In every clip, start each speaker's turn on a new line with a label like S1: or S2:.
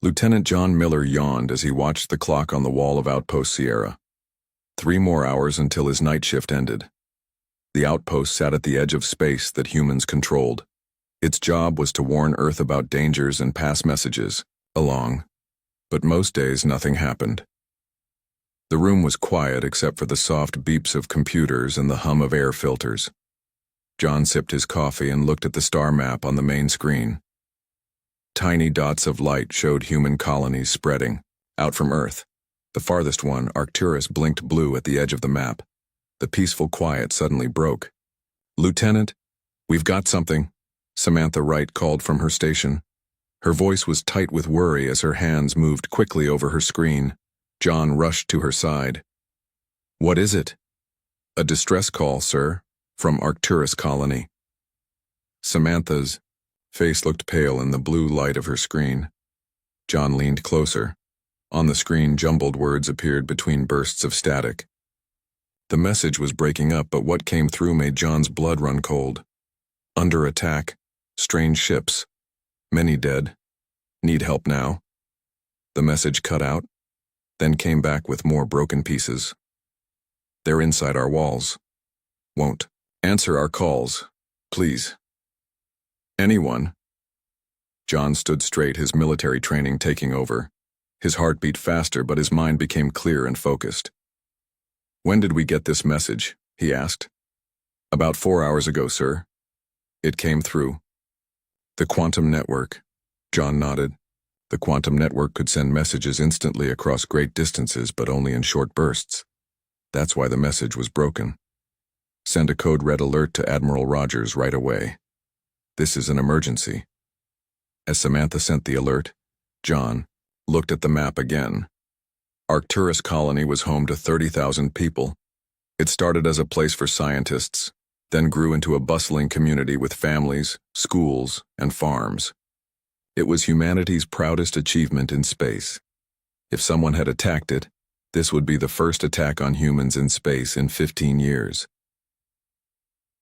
S1: Lieutenant John Miller yawned as he watched the clock on the wall of Outpost Sierra. 3 more hours until his night shift ended. The outpost sat at the edge of space that humans controlled. Its job was to warn Earth about dangers and pass messages along. But most days nothing happened. The room was quiet except for the soft beeps of computers and the hum of air filters. John sipped his coffee and looked at the star map on the main screen. Tiny dots of light showed human colonies spreading out from Earth. The farthest one, Arcturus, blinked blue at the edge of the map. The peaceful quiet suddenly broke. "Lieutenant, we've got something," Samantha Wright called from her station. Her voice was tight with worry as her hands moved quickly over her screen. John rushed to her side. "What is it?" "A distress call, sir, from Arcturus colony." Samantha's face looked pale in the blue light of her screen. John leaned closer. On the screen, jumbled words appeared between bursts of static. The message was breaking up, but what came through made John's blood run cold. "Under attack. Strange ships. Many dead. Need help now." The message cut out, then came back with more broken pieces. "They're inside our walls. Won't answer our calls. Please. Anyone?" John stood straight, his military training taking over. His heart beat faster, but his mind became clear and focused. "When did we get this message?" he asked. "About 4 hours ago, sir. It came through." "The quantum network." John nodded. The quantum network could send messages instantly across great distances, but only in short bursts. That's why the message was broken. "Send a code red alert to Admiral Rogers right away. This is an emergency." As Samantha sent the alert, John looked at the map again. Arcturus colony was home to 30,000 people. It started as a place for scientists, then grew into a bustling community with families, schools, and farms. It was humanity's proudest achievement in space. If someone had attacked it, this would be the first attack on humans in space in 15 years.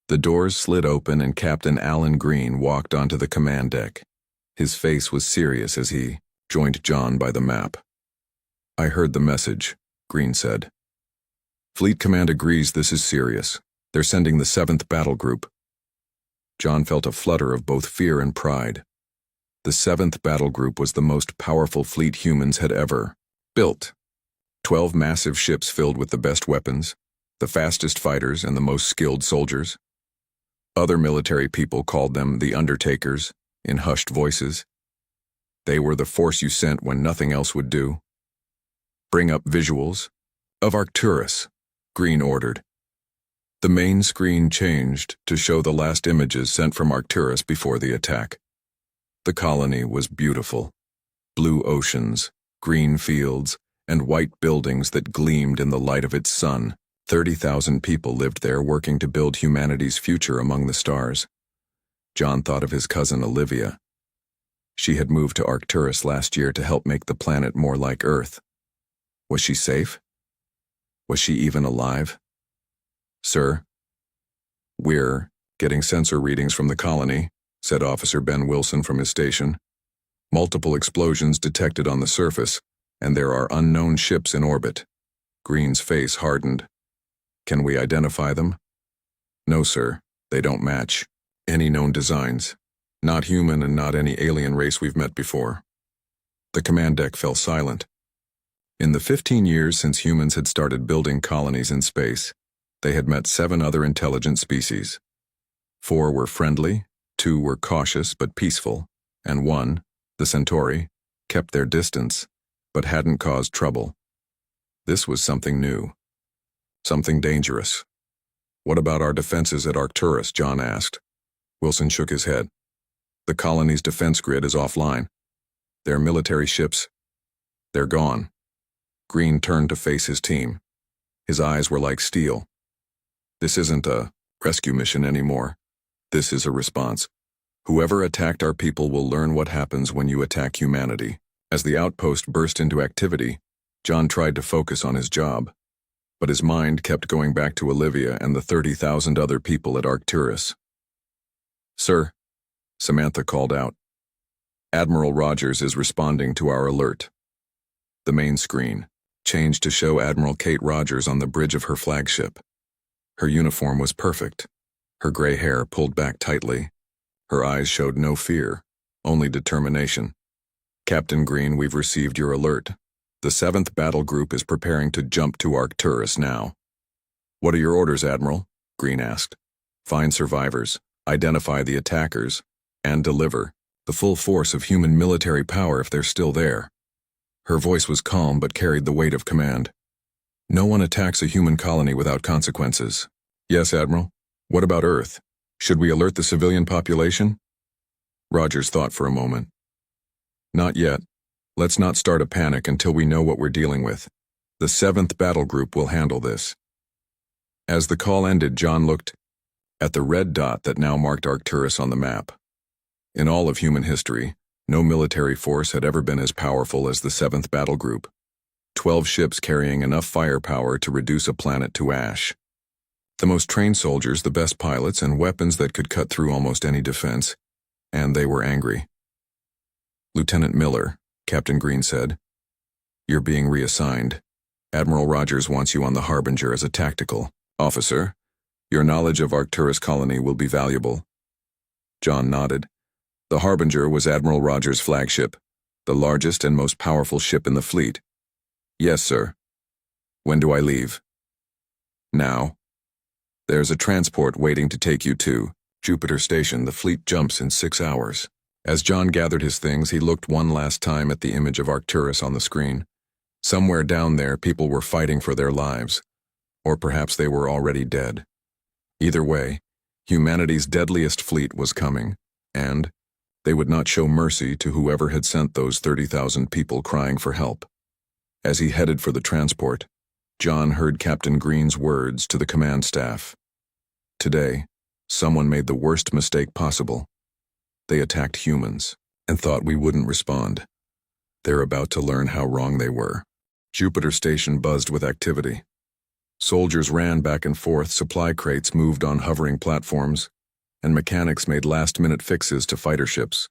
S1: The doors slid open and Captain Alan Green walked onto the command deck. His face was serious as he joined John by the map. "I heard the message," Green said. "Fleet Command agrees this is serious. They're sending the 7th Battle Group." John felt a flutter of both fear and pride. The 7th Battle Group was the most powerful fleet humans had ever built. 12 massive ships filled with the best weapons, the fastest fighters, and the most skilled soldiers. Other military people called them the Undertakers, in hushed voices. They were the force you sent when nothing else would do. "Bring up visuals of Arcturus," Green ordered. The main screen changed to show the last images sent from Arcturus before the attack. The colony was beautiful. Blue oceans, green fields, and white buildings that gleamed in the light of its sun. 30,000 people lived there, working to build humanity's future among the stars. John thought of his cousin Olivia. She had moved to Arcturus last year to help make the planet more like Earth. Was she safe? Was she even alive? "Sir, we're getting sensor readings from the colony," said Officer Ben Wilson from his station. "Multiple explosions detected on the surface, and there are unknown ships in orbit." Green's face hardened. "Can we identify them?" "No, sir. They don't match any known designs. Not human and not any alien race we've met before." The command deck fell silent. In the 15 years since humans had started building colonies in space, they had met 7 other intelligent species. 4 were friendly, 2 were cautious but peaceful, and 1, the Centauri, kept their distance, but hadn't caused trouble. This was something new. Something dangerous. "What about our defenses at Arcturus?" John asked. Wilson shook his head. "The colony's defense grid is offline. Their military ships, they're gone." Green turned to face his team. His eyes were like steel. "This isn't a rescue mission anymore. This is a response. Whoever attacked our people will learn what happens when you attack humanity." As the outpost burst into activity, John tried to focus on his job, but his mind kept going back to Olivia and the 30,000 other people at Arcturus. "Sir," Samantha called out. Admiral Rogers is responding to our alert. The main screen changed to show Admiral Kate Rogers on the bridge of her flagship. Her uniform was perfect. Her gray hair pulled back tightly. Her eyes showed no fear, only determination. Captain Green, we've received your alert. The 7th Battle Group is preparing to jump to Arcturus now. What are your orders, Admiral? Green asked. Find survivors, identify the attackers, and deliver the full force of human military power if they're still there. Her voice was calm but carried the weight of command. No one attacks a human colony without consequences. Yes, Admiral. What about Earth? Should we alert the civilian population? Rogers thought for a moment. Not yet. Let's not start a panic until we know what we're dealing with. The 7th Battle Group will handle this. As the call ended, John looked at the red dot that now marked Arcturus on the map. In all of human history, no military force had ever been as powerful as the 7th Battle Group. 12 ships carrying enough firepower to reduce a planet to ash. The most trained soldiers, the best pilots, and weapons that could cut through almost any defense. And they were angry. Lieutenant Miller, Captain Green said, you're being reassigned. Admiral Rogers wants you on the Harbinger as a tactical officer. Your knowledge of Arcturus colony will be valuable. John nodded. The Harbinger was Admiral Rogers' flagship, the largest and most powerful ship in the fleet. Yes, sir. When do I leave? Now. There's a transport waiting to take you to Jupiter Station. The fleet jumps in 6 hours. As John gathered his things, he looked one last time at the image of Arcturus on the screen. Somewhere down there, people were fighting for their lives. Or perhaps they were already dead. Either way, humanity's deadliest fleet was coming, and they would not show mercy to whoever had sent those 30,000 people crying for help. As he headed for the transport, John heard Captain Green's words to the command staff. Today, someone made the worst mistake possible. They attacked humans and thought we wouldn't respond. They're about to learn how wrong they were. Jupiter Station buzzed with activity. Soldiers ran back and forth, supply crates moved on hovering platforms, and mechanics made last-minute fixes to fighter ships.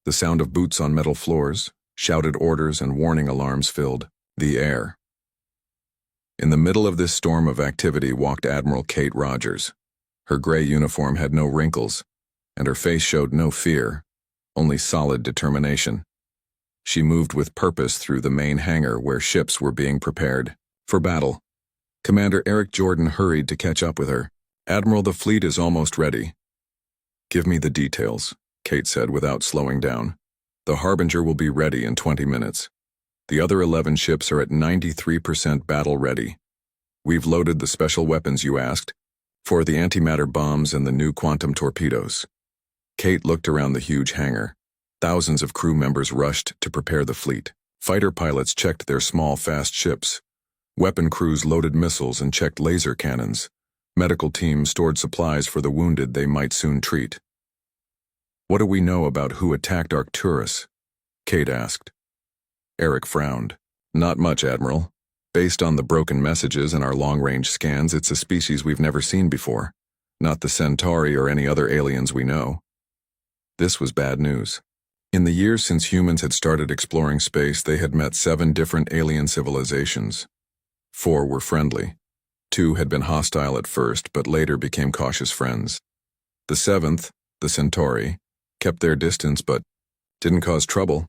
S1: The sound of boots on metal floors, shouted orders, and warning alarms filled the air. In the middle of this storm of activity walked Admiral Kate Rogers. Her gray uniform had no wrinkles, and her face showed no fear, only solid determination. She moved with purpose through the main hangar where ships were being prepared for battle. Commander Eric Jordan hurried to catch up with her. Admiral, the fleet is almost ready. Give me the details, Kate said without slowing down. The Harbinger will be ready in 20 minutes. The other 11 ships are at 93% battle ready. We've loaded the special weapons you asked for the antimatter bombs and the new quantum torpedoes. Kate looked around the huge hangar. Thousands of crew members rushed to prepare the fleet. Fighter pilots checked their small, fast ships. Weapon crews loaded missiles and checked laser cannons. Medical teams stored supplies for the wounded they might soon treat. What do we know about who attacked Arcturus? Kate asked. Eric frowned. Not much, Admiral. Based on the broken messages and our long-range scans, it's a species we've never seen before. Not the Centauri or any other aliens we know. This was bad news. In the years since humans had started exploring space, they had met 7 different alien civilizations. 4 were friendly. 2 had been hostile at first, but later became cautious friends. The 7th, the Centauri, kept their distance but didn't cause trouble.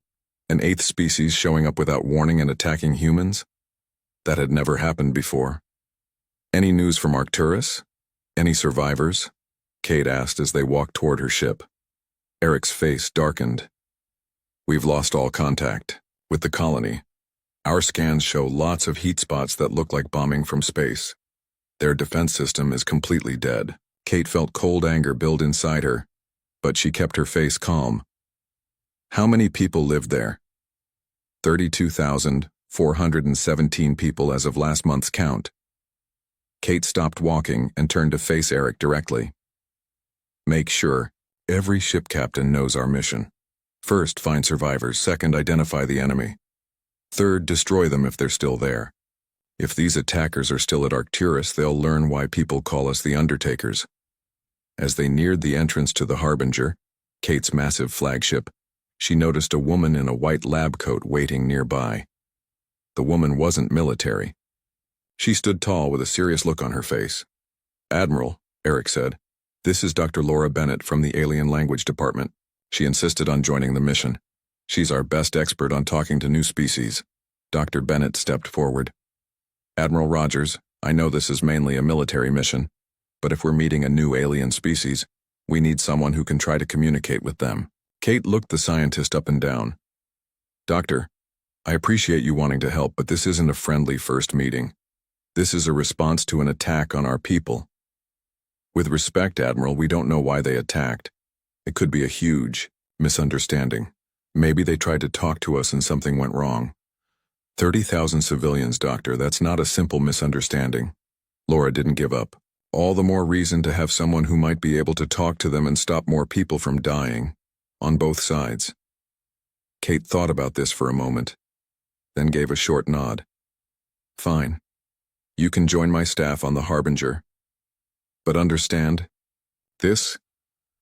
S1: An 8th species showing up without warning and attacking humans? That had never happened before. Any news from Arcturus? Any survivors? Kate asked as they walked toward her ship. Eric's face darkened. We've lost all contact with the colony. Our scans show lots of heat spots that look like bombing from space. Their defense system is completely dead. Kate felt cold anger build inside her, but she kept her face calm. How many people lived there? 32,417 people as of last month's count. Kate stopped walking and turned to face Eric directly. Make sure every ship captain knows our mission. First, find survivors. Second, identify the enemy. Third, destroy them if they're still there. If these attackers are still at Arcturus, they'll learn why people call us the Undertakers. As they neared the entrance to the Harbinger, Kate's massive flagship, She noticed a woman in a white lab coat waiting nearby. The woman wasn't military. She stood tall with a serious look on her face. "Admiral," Eric said, "this is Dr. Laura Bennett from the Alien Language Department. She insisted on joining the mission. She's our best expert on talking to new species." Dr. Bennett stepped forward. "Admiral Rogers, I know this is mainly a military mission, but if we're meeting a new alien species, we need someone who can try to communicate with them." Kate looked the scientist up and down. "Doctor, I appreciate you wanting to help, but this isn't a friendly first meeting. This is a response to an attack on our people. With respect, Admiral, we don't know why they attacked. It could be a huge misunderstanding. Maybe they tried to talk to us and something went wrong. 30,000 civilians, Doctor, that's not a simple misunderstanding." Laura didn't give up. "All the more reason to have someone who might be able to talk to them and stop more people from dying, on both sides." Kate thought about this for a moment, then gave a short nod. "Fine. You can join my staff on the Harbinger. But understand, this,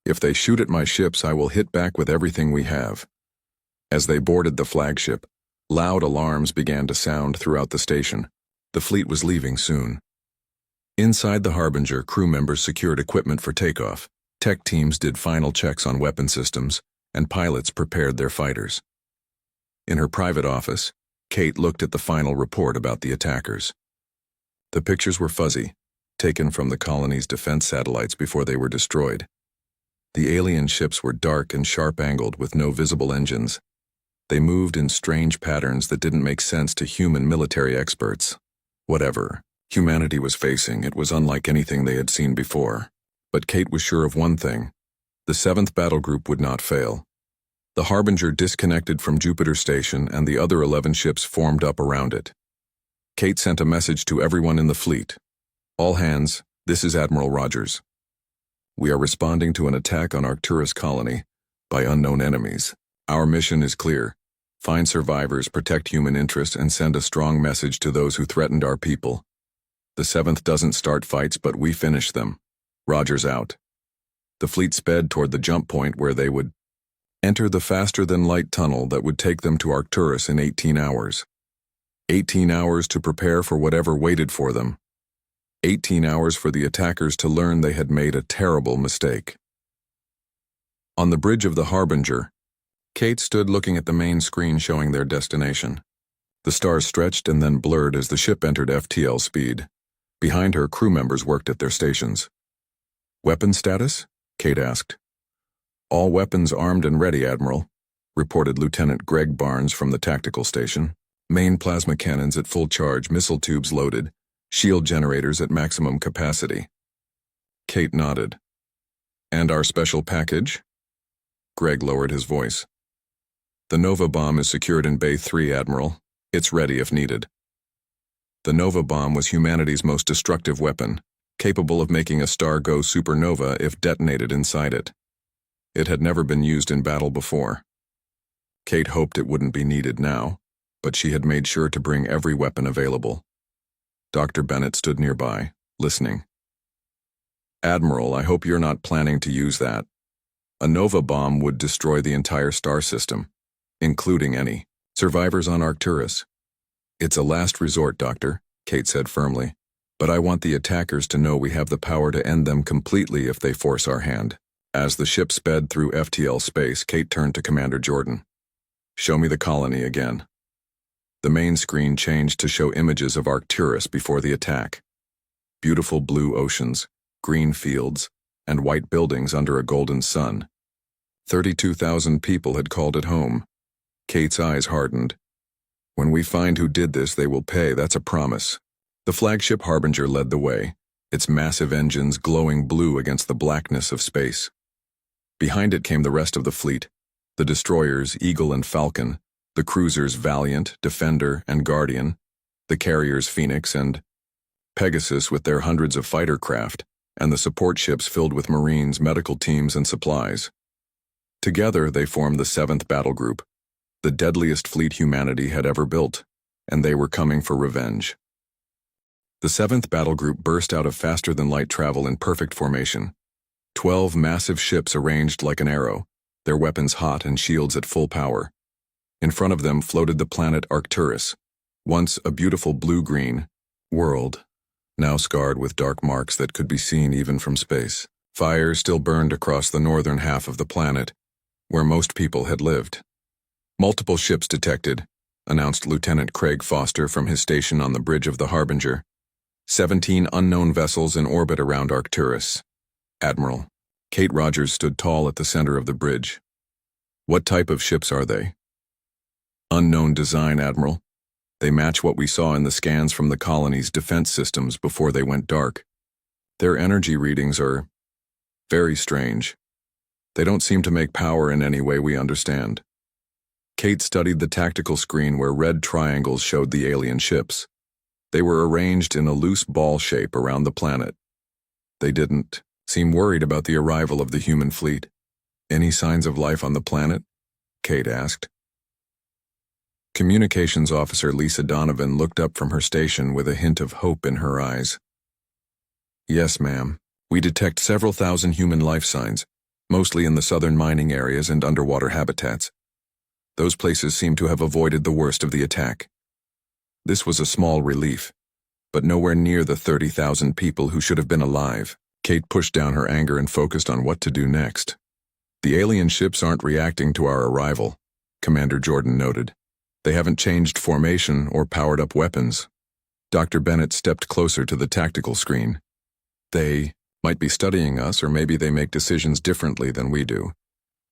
S1: if they shoot at my ships, I will hit back with everything we have." As they boarded the flagship, loud alarms began to sound throughout the station. The fleet was leaving soon. Inside the Harbinger, crew members secured equipment for takeoff. Tech teams did final checks on weapon systems, and pilots prepared their fighters. In her private office, Kate looked at the final report about the attackers. The pictures were fuzzy, taken from the colony's defense satellites before they were destroyed. The alien ships were dark and sharp-angled with no visible engines. They moved in strange patterns that didn't make sense to human military experts. Whatever humanity was facing, it was unlike anything they had seen before. But Kate was sure of one thing: the 7th Battle Group would not fail. The Harbinger disconnected from Jupiter Station and the other 11 ships formed up around it. Kate sent a message to everyone in the fleet. "All hands, this is Admiral Rogers. We are responding to an attack on Arcturus colony by unknown enemies. Our mission is clear: find survivors, protect human interests, and send a strong message to those who threatened our people. The 7th doesn't start fights, but we finish them. Rogers out." The fleet sped toward the jump point where they would enter the faster-than-light tunnel that would take them to Arcturus in 18 hours. 18 hours to prepare for whatever waited for them. 18 hours for the attackers to learn they had made a terrible mistake. On the bridge of the Harbinger, Kate stood looking at the main screen showing their destination. The stars stretched and then blurred as the ship entered FTL speed. Behind her, crew members worked at their stations. "Weapon status?" Kate asked. "All weapons armed and ready, Admiral," reported Lieutenant Greg Barnes from the tactical station. "Main plasma cannons at full charge, missile tubes loaded, shield generators at maximum capacity." Kate nodded. "And our special package?" Greg lowered his voice. "The Nova bomb is secured in Bay 3, Admiral. It's ready if needed." The Nova bomb was humanity's most destructive weapon, capable of making a star go supernova if detonated inside it. It had never been used in battle before. Kate hoped it wouldn't be needed now, but she had made sure to bring every weapon available. Dr. Bennett stood nearby, listening. "Admiral, I hope you're not planning to use that. A Nova bomb would destroy the entire star system, including any survivors on Arcturus." "It's a last resort, Doctor," Kate said firmly, "but I want the attackers to know we have the power to end them completely if they force our hand." As the ship sped through FTL space, Kate turned to Commander Jordan. "Show me the colony again." The main screen changed to show images of Arcturus before the attack. Beautiful blue oceans, green fields, and white buildings under a golden sun. 32,000 people had called it home. Kate's eyes hardened. "When we find who did this, they will pay, that's a promise." The flagship Harbinger led the way, its massive engines glowing blue against the blackness of space. Behind it came the rest of the fleet, the destroyers Eagle and Falcon, the cruisers Valiant, Defender, and Guardian, the carriers Phoenix and Pegasus with their hundreds of fighter craft, and the support ships filled with Marines, medical teams, and supplies. Together they formed the 7th Battle Group, the deadliest fleet humanity had ever built, and they were coming for revenge. The 7th Battle Group burst out of faster-than-light travel in perfect formation. 12 massive ships arranged like an arrow, their weapons hot and shields at full power. In front of them floated the planet Arcturus, once a beautiful blue-green world, now scarred with dark marks that could be seen even from space. Fire still burned across the northern half of the planet, where most people had lived. "Multiple ships detected," announced Lieutenant Craig Foster from his station on the bridge of the Harbinger. 17 unknown vessels in orbit around Arcturus. "Admiral." Kate Rogers stood tall at the center of the bridge. "What type of ships are they?" "Unknown design, Admiral. They match what we saw in the scans from the colony's defense systems before they went dark. Their energy readings are very strange. They don't seem to make power in any way we understand." Kate studied the tactical screen where red triangles showed the alien ships. They were arranged in a loose ball shape around the planet. They didn't seem worried about the arrival of the human fleet. "Any signs of life on the planet?" Kate asked. Communications Officer Lisa Donovan looked up from her station with a hint of hope in her eyes. "Yes, ma'am. We detect several thousand human life signs, mostly in the southern mining areas and underwater habitats. Those places seem to have avoided the worst of the attack. This was a small relief, but nowhere near the 30,000 people who should have been alive." Kate pushed down her anger and focused on what to do next. "The alien ships aren't reacting to our arrival," Commander Jordan noted. "They haven't changed formation or powered up weapons." Dr. Bennett stepped closer to the tactical screen. "They might be studying us, or maybe they make decisions differently than we do.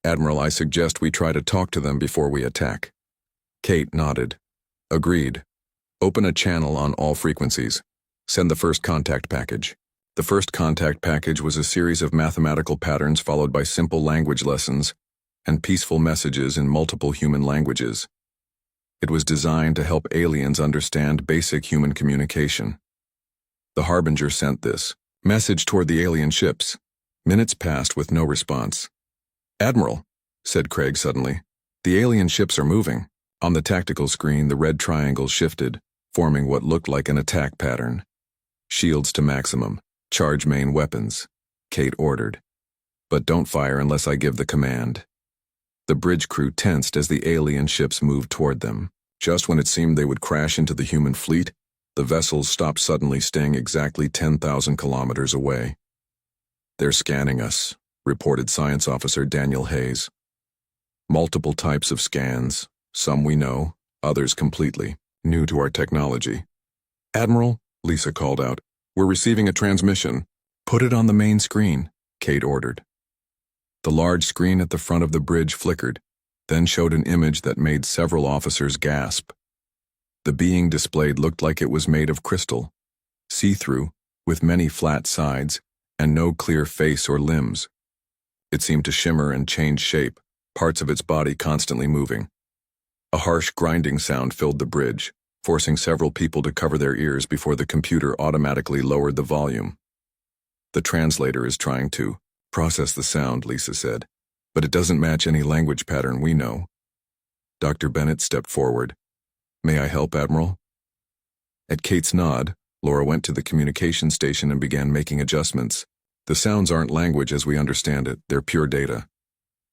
S1: Admiral, I suggest we try to talk to them before we attack." Kate nodded. "Agreed. Open a channel on all frequencies. Send the first contact package." The first contact package was a series of mathematical patterns followed by simple language lessons and peaceful messages in multiple human languages. It was designed to help aliens understand basic human communication. The Harbinger sent this message toward the alien ships. Minutes passed with no response. "Admiral," said Craig suddenly, "the alien ships are moving." On the tactical screen, the red triangles shifted, forming what looked like an attack pattern. "Shields to maximum. Charge main weapons," Kate ordered. "But don't fire unless I give the command." The bridge crew tensed as the alien ships moved toward them. Just when it seemed they would crash into the human fleet, the vessels stopped suddenly, staying exactly 10,000 kilometers away. "They're scanning us," reported Science Officer Daniel Hayes. "Multiple types of scans, some we know, others completely new to our technology." "Admiral," Lisa called out, "we're receiving a transmission." "Put it on the main screen," Kate ordered. The large screen at the front of the bridge flickered, then showed an image that made several officers gasp. The being displayed looked like it was made of crystal, see-through, with many flat sides, and no clear face or limbs. It seemed to shimmer and change shape, parts of its body constantly moving. A harsh grinding sound filled the bridge, forcing several people to cover their ears before the computer automatically lowered the volume. "The translator is trying to process the sound," Lisa said, "but it doesn't match any language pattern we know." Dr. Bennett stepped forward. "May I help, Admiral?" At Kate's nod, Laura went to the communication station and began making adjustments. "The sounds aren't language as we understand it, they're pure data.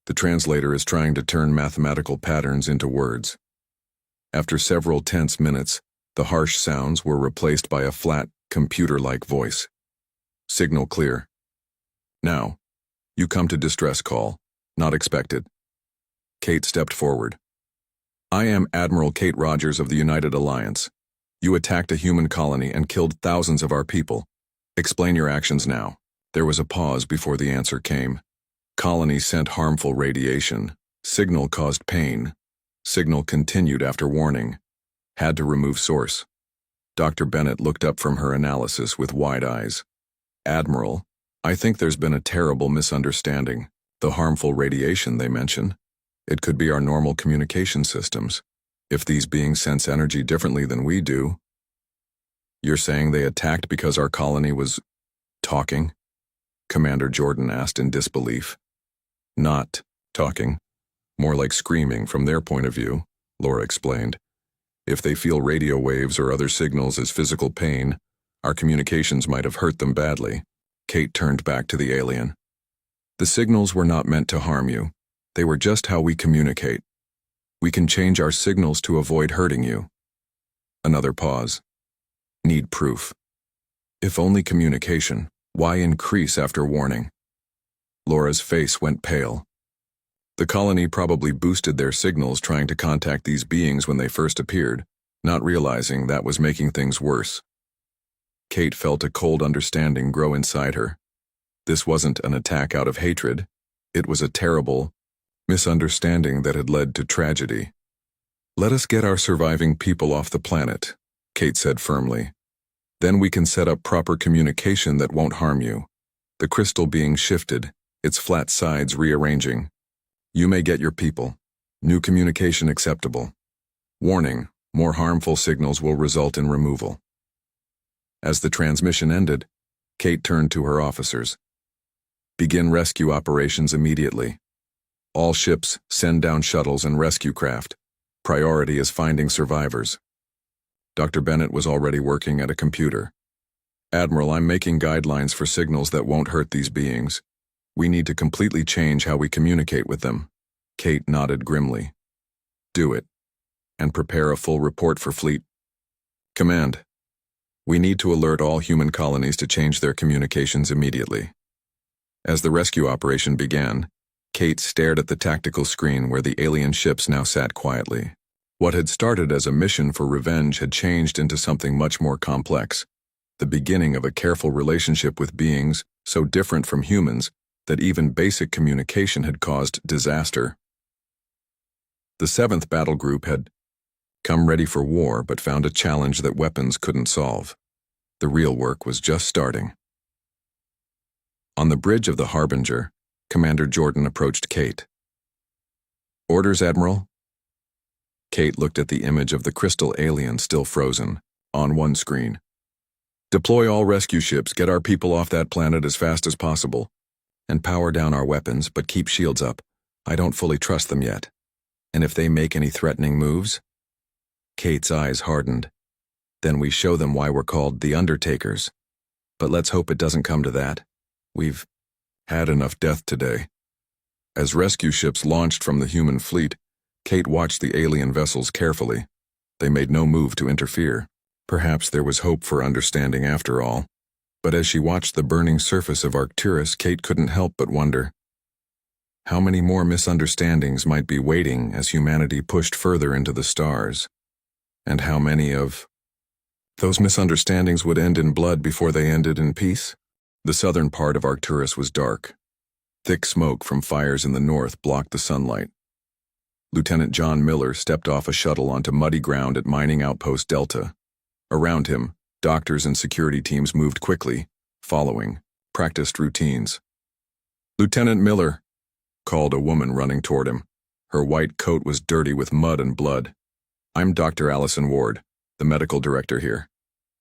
S1: The translator is trying to turn mathematical patterns into words." After several tense minutes, the harsh sounds were replaced by a flat, computer-like voice. "Signal clear. Now, you come to distress call. Not expected." Kate stepped forward. "I am Admiral Kate Rogers of the United Alliance. You attacked a human colony and killed thousands of our people. Explain your actions now." There was a pause before the answer came. "Colony sent harmful radiation. Signal caused pain. Signal continued after warning. Had to remove source." Dr. Bennett looked up from her analysis with wide eyes. "Admiral, I think there's been a terrible misunderstanding. The harmful radiation they mention. It could be our normal communication systems. If these beings sense energy differently than we do." "You're saying they attacked because our colony was talking?" Commander Jordan asked in disbelief. "Not talking. More like screaming from their point of view," Laura explained. "If they feel radio waves or other signals as physical pain, our communications might have hurt them badly." Kate turned back to the alien. "The signals were not meant to harm you. They were just how we communicate. We can change our signals to avoid hurting you. Another pause. Need proof. If only communication, why increase after warning? Laura's face went pale. The colony probably boosted their signals trying to contact these beings when they first appeared, not realizing that was making things worse. Kate felt a cold understanding grow inside her. This wasn't an attack out of hatred. It was a terrible misunderstanding that had led to tragedy. Let us get our surviving people off the planet, Kate said firmly. Then we can set up proper communication that won't harm you. The crystal being shifted, its flat sides rearranging. You may get your people. New communication acceptable. Warning, more harmful signals will result in removal. As the transmission ended, Kate turned to her officers. Begin rescue operations immediately. All ships send down shuttles and rescue craft. Priority is finding survivors. Dr. Bennett was already working at a computer. Admiral, I'm making guidelines for signals that won't hurt these beings. We need to completely change how we communicate with them. Kate nodded grimly. Do it. And prepare a full report for fleet. Command. We need to alert all human colonies to change their communications immediately. As the rescue operation began, Kate stared at the tactical screen where the alien ships now sat quietly. What had started as a mission for revenge had changed into something much more complex, the beginning of a careful relationship with beings so different from humans that even basic communication had caused disaster. The 7th Battle Group had come ready for war but found a challenge that weapons couldn't solve. The real work was just starting. On the bridge of the Harbinger, Commander Jordan approached Kate. Orders, Admiral? Kate looked at the image of the crystal alien still frozen, on one screen. Deploy all rescue ships, get our people off that planet as fast as possible, and power down our weapons, but keep shields up. I don't fully trust them yet. And if they make any threatening moves? Kate's eyes hardened. Then we show them why we're called the Undertakers. But let's hope it doesn't come to that. We've had enough death today. As rescue ships launched from the human fleet, Kate watched the alien vessels carefully. They made no move to interfere. Perhaps there was hope for understanding after all. But as she watched the burning surface of Arcturus, Kate couldn't help but wonder. How many more misunderstandings might be waiting as humanity pushed further into the stars? And how many of those misunderstandings would end in blood before they ended in peace? The southern part of Arcturus was dark. Thick smoke from fires in the north blocked the sunlight. Lieutenant John Miller stepped off a shuttle onto muddy ground at Mining Outpost Delta. Around him, doctors and security teams moved quickly, following practiced routines. Lieutenant Miller, called a woman running toward him. Her white coat was dirty with mud and blood. I'm Dr. Allison Ward, the medical director here.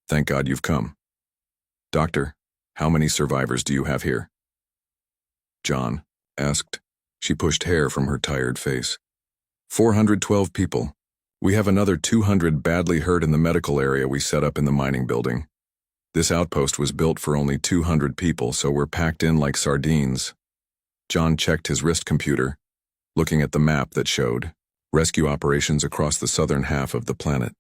S1: Thank God you've come. Doctor, how many survivors do you have here? John asked. She pushed hair from her tired face. 412 people. We have another 200 badly hurt in the medical area we set up in the mining building. This outpost was built for only 200 people, so we're packed in like sardines. John checked his wrist computer, looking at the map that showed rescue operations across the southern half of the planet.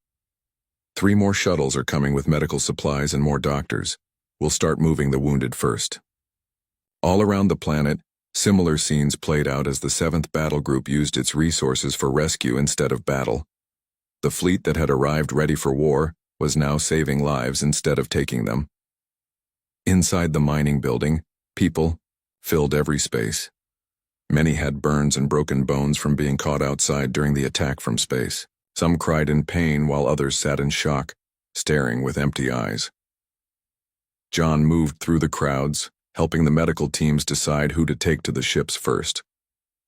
S1: 3 more shuttles are coming with medical supplies and more doctors. We'll start moving the wounded first. All around the planet, similar scenes played out as the 7th Battle Group used its resources for rescue instead of battle. The fleet that had arrived ready for war was now saving lives instead of taking them. Inside the mining building, people filled every space. Many had burns and broken bones from being caught outside during the attack from space. Some cried in pain while others sat in shock, staring with empty eyes. John moved through the crowds, helping the medical teams decide who to take to the ships first.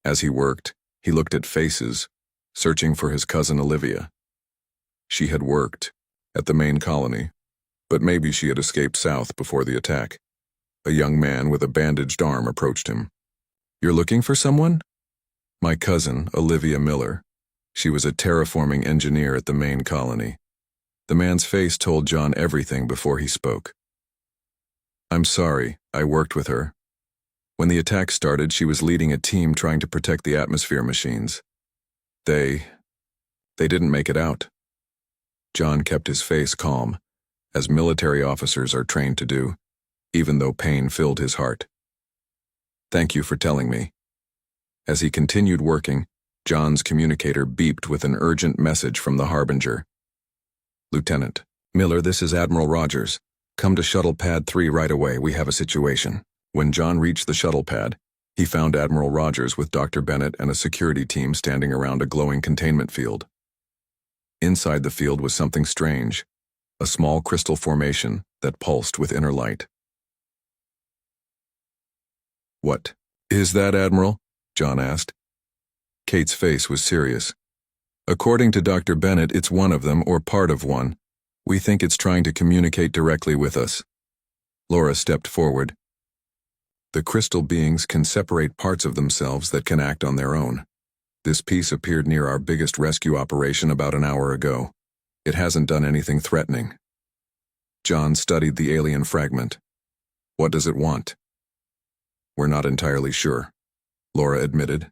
S1: As he worked, he looked at faces, searching for his cousin Olivia. She had worked at the main colony, but maybe she had escaped south before the attack. A young man with a bandaged arm approached him. You're looking for someone? My cousin, Olivia Miller. She was a terraforming engineer at the main colony. The man's face told John everything before he spoke. I'm sorry, I worked with her. When the attack started, she was leading a team trying to protect the atmosphere machines. They didn't make it out. John kept his face calm, as military officers are trained to do, even though pain filled his heart. Thank you for telling me. As he continued working, John's communicator beeped with an urgent message from the Harbinger. Lieutenant Miller, this is Admiral Rogers. Come to Shuttle Pad 3 right away, we have a situation. When John reached the shuttle pad, he found Admiral Rogers with Dr. Bennett and a security team standing around a glowing containment field. Inside the field was something strange, a small crystal formation that pulsed with inner light. What is that, Admiral? John asked. Kate's face was serious. According to Dr. Bennett, it's one of them, or part of one. We think it's trying to communicate directly with us. Laura stepped forward. The crystal beings can separate parts of themselves that can act on their own. This piece appeared near our biggest rescue operation about an hour ago. It hasn't done anything threatening. John studied the alien fragment. What does it want? We're not entirely sure, Laura admitted.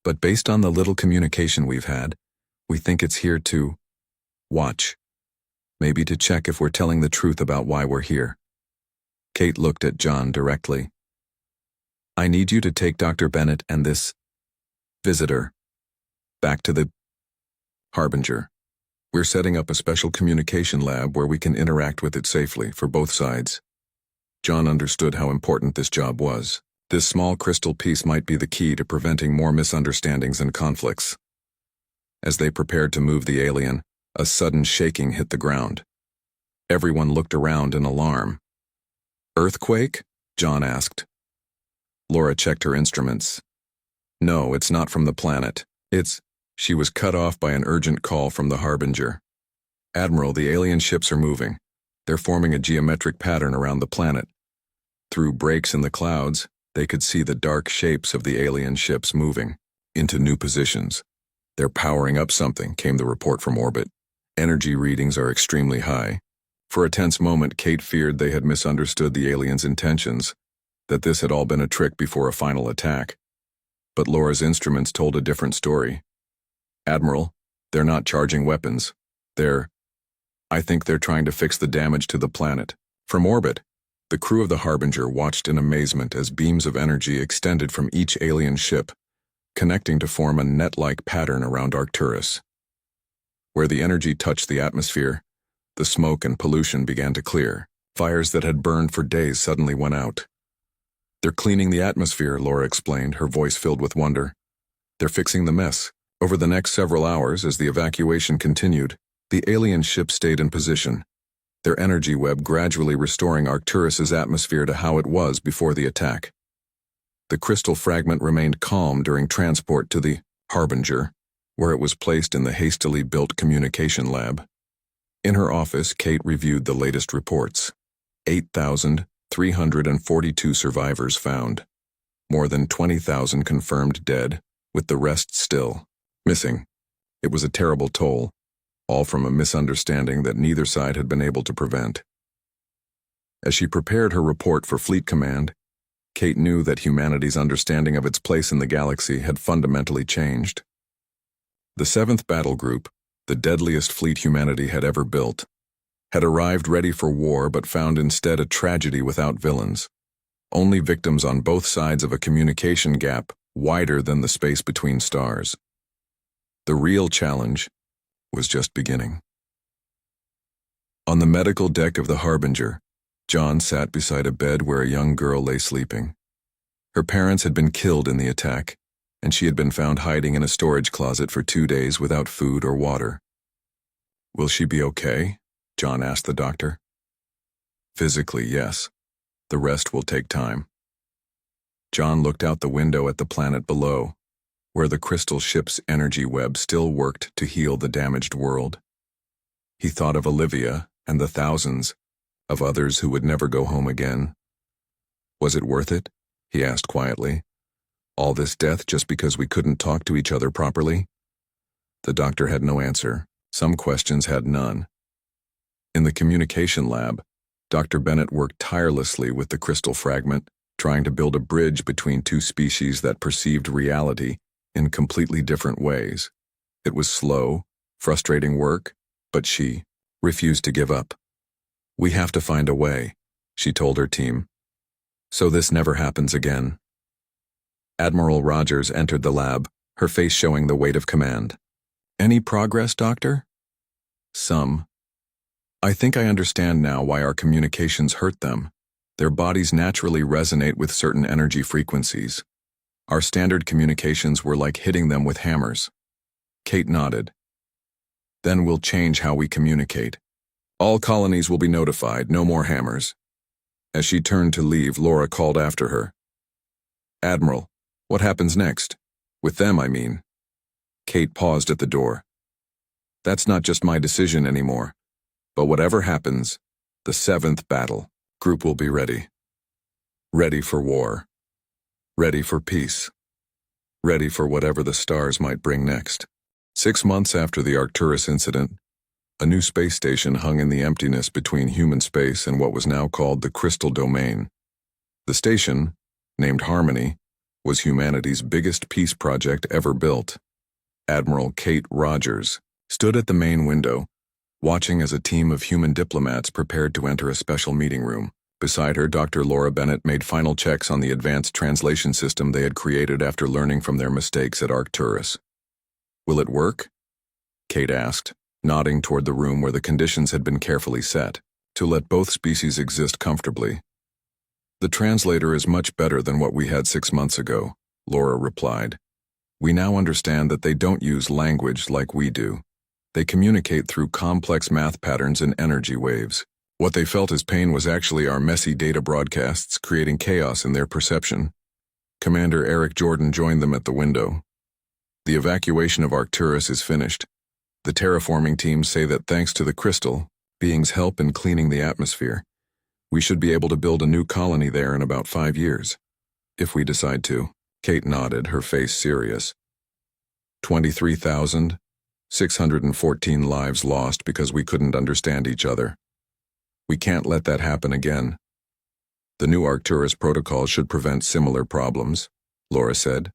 S1: But based on the little communication we've had, we think it's here to watch. Maybe to check if we're telling the truth about why we're here. Kate looked at John directly. I need you to take Dr. Bennett and this visitor back to the Harbinger. We're setting up a special communication lab where we can interact with it safely for both sides. John understood how important this job was. This small crystal piece might be the key to preventing more misunderstandings and conflicts. As they prepared to move the alien, a sudden shaking hit the ground. Everyone looked around in alarm. Earthquake? John asked. Laura checked her instruments. No, it's not from the planet. She was cut off by an urgent call from the Harbinger. Admiral, the alien ships are moving. They're forming a geometric pattern around the planet. Through breaks in the clouds, they could see the dark shapes of the alien ships moving into new positions. They're powering up something, came the report from orbit. Energy readings are extremely high. For a tense moment, Kate feared they had misunderstood the aliens' intentions, that this had all been a trick before a final attack. But Laura's instruments told a different story. Admiral, they're not charging weapons. I think they're trying to fix the damage to the planet. From orbit, the crew of the Harbinger watched in amazement as beams of energy extended from each alien ship, connecting to form a net-like pattern around Arcturus. Where the energy touched the atmosphere, the smoke and pollution began to clear. Fires that had burned for days suddenly went out. They're cleaning the atmosphere, Laura explained, her voice filled with wonder. They're fixing the mess. Over the next several hours, as the evacuation continued, the alien ship stayed in position, their energy web gradually restoring Arcturus's atmosphere to how it was before the attack. The crystal fragment remained calm during transport to the Harbinger, where it was placed in the hastily built communication lab. In her office, Kate reviewed the latest reports. 8,342 survivors found. More than 20,000 confirmed dead, with the rest still missing. It was a terrible toll, all from a misunderstanding that neither side had been able to prevent. As she prepared her report for Fleet Command, Kate knew that humanity's understanding of its place in the galaxy had fundamentally changed. The 7th Battle Group, the deadliest fleet humanity had ever built, had arrived ready for war but found instead a tragedy without villains, only victims on both sides of a communication gap wider than the space between stars. The real challenge was just beginning. On the medical deck of the Harbinger, John sat beside a bed where a young girl lay sleeping. Her parents had been killed in the attack, and she had been found hiding in a storage closet for 2 days without food or water. Will she be okay? John asked the doctor. Physically, yes. The rest will take time. John looked out the window at the planet below, where the crystal ship's energy web still worked to heal the damaged world. He thought of Olivia and the thousands of others who would never go home again. Was it worth it? He asked quietly. All this death just because we couldn't talk to each other properly? The doctor had no answer. Some questions had none. In the communication lab, Dr. Bennett worked tirelessly with the crystal fragment, trying to build a bridge between two species that perceived reality in completely different ways. It was slow, frustrating work, but she refused to give up. "We have to find a way," she told her team, "so this never happens again." Admiral Rogers entered the lab, her face showing the weight of command. "Any progress, Doctor?" "Some. I think I understand now why our communications hurt them. Their bodies naturally resonate with certain energy frequencies. Our standard communications were like hitting them with hammers." Kate nodded. "Then we'll change how we communicate. All colonies will be notified, no more hammers." As she turned to leave, Laura called after her. "Admiral, what happens next? With them, I mean." Kate paused at the door. "That's not just my decision anymore. But whatever happens, the 7th battle group will be ready. Ready for war. Ready for peace. Ready for whatever the stars might bring next." 6 months after the Arcturus incident, a new space station hung in the emptiness between human space and what was now called the Crystal Domain. The station, named Harmony, was humanity's biggest peace project ever built. Admiral Kate Rogers stood at the main window, watching as a team of human diplomats prepared to enter a special meeting room. Beside her, Dr. Laura Bennett made final checks on the advanced translation system they had created after learning from their mistakes at Arcturus. "Will it work?" Kate asked, nodding toward the room where the conditions had been carefully set, to let both species exist comfortably. "The translator is much better than what we had 6 months ago," Laura replied. "We now understand that they don't use language like we do. They communicate through complex math patterns and energy waves. What they felt as pain was actually our messy data broadcasts creating chaos in their perception." Commander Eric Jordan joined them at the window. "The evacuation of Arcturus is finished. The terraforming teams say that thanks to the crystal beings' help in cleaning the atmosphere, we should be able to build a new colony there in about 5 years. If we decide to." Kate nodded, her face serious. 23,614 lives lost because we couldn't understand each other. We can't let that happen again. The new Arcturus protocol should prevent similar problems, Laura said,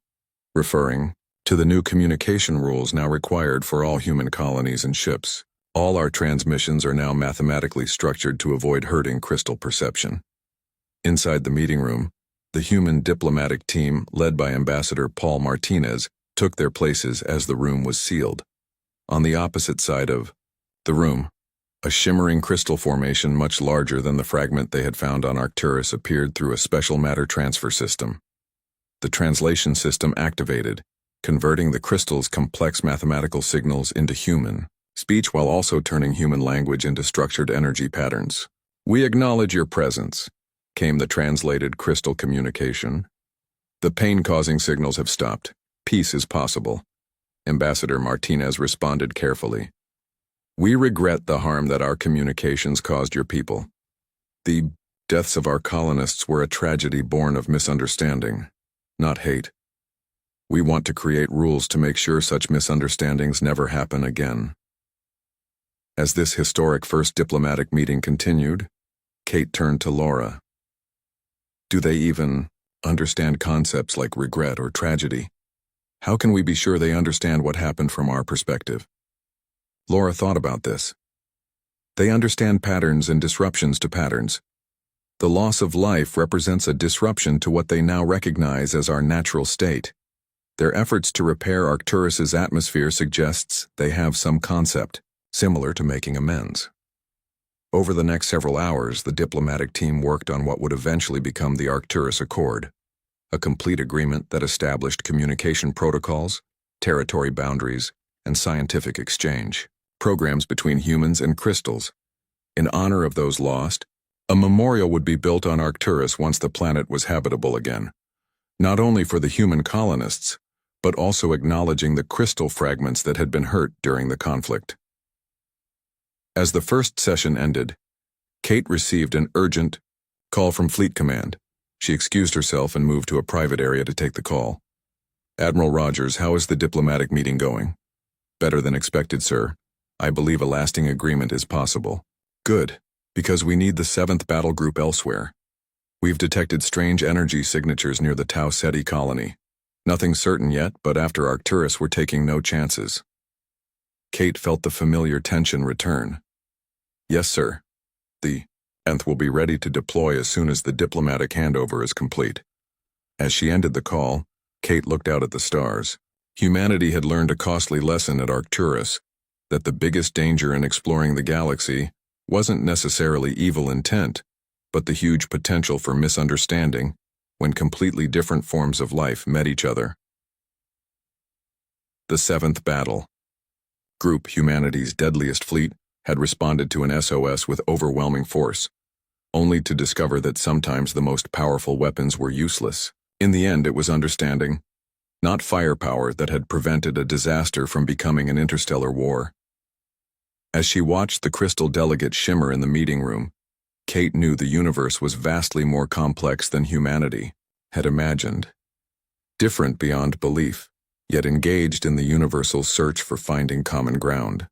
S1: referring to the new communication rules now required for all human colonies and ships. All our transmissions are now mathematically structured to avoid hurting crystal perception. Inside the meeting room, the human diplomatic team, led by Ambassador Paul Martinez, took their places as the room was sealed. On the opposite side of the room, a shimmering crystal formation much larger than the fragment they had found on Arcturus appeared through a special matter transfer system. The translation system activated, converting the crystal's complex mathematical signals into human speech while also turning human language into structured energy patterns. "We acknowledge your presence," came the translated crystal communication. "The pain-causing signals have stopped. Peace is possible." Ambassador Martinez responded carefully. "We regret the harm that our communications caused your people. The deaths of our colonists were a tragedy born of misunderstanding, not hate. We want to create rules to make sure such misunderstandings never happen again." As this historic first diplomatic meeting continued, Kate turned to Laura. "Do they even understand concepts like regret or tragedy? How can we be sure they understand what happened from our perspective?" Laura thought about this. "They understand patterns and disruptions to patterns. The loss of life represents a disruption to what they now recognize as our natural state. Their efforts to repair Arcturus's atmosphere suggests they have some concept, similar to making amends." Over the next several hours, the diplomatic team worked on what would eventually become the Arcturus Accord, a complete agreement that established communication protocols, territory boundaries, and scientific exchange programs between humans and crystals. In honor of those lost, a memorial would be built on Arcturus once the planet was habitable again, not only for the human colonists, but also acknowledging the crystal fragments that had been hurt during the conflict. As the first session ended, Kate received an urgent call from Fleet Command. She excused herself and moved to a private area to take the call. "Admiral Rogers, how is the diplomatic meeting going?" "Better than expected, sir. I believe a lasting agreement is possible." "Good, because we need the 7th Battle Group elsewhere." We've detected strange energy signatures near the Tau Ceti colony. Nothing certain yet, but after Arcturus we're taking no chances. Kate felt the familiar tension return. Yes, sir. The nth will be ready to deploy as soon as the diplomatic handover is complete. As she ended the call, Kate looked out at the stars. Humanity had learned a costly lesson at Arcturus, that the biggest danger in exploring the galaxy wasn't necessarily evil intent, but the huge potential for misunderstanding when completely different forms of life met each other. The seventh battle. Group Humanity's Deadliest fleet had responded to an SOS with overwhelming force, only to discover that sometimes the most powerful weapons were useless. In the end, it was understanding, not firepower, that had prevented a disaster from becoming an interstellar war. As she watched the crystal delegate shimmer in the meeting room, Kate knew the universe was vastly more complex than humanity had imagined. Different beyond belief, yet engaged in the universal search for finding common ground.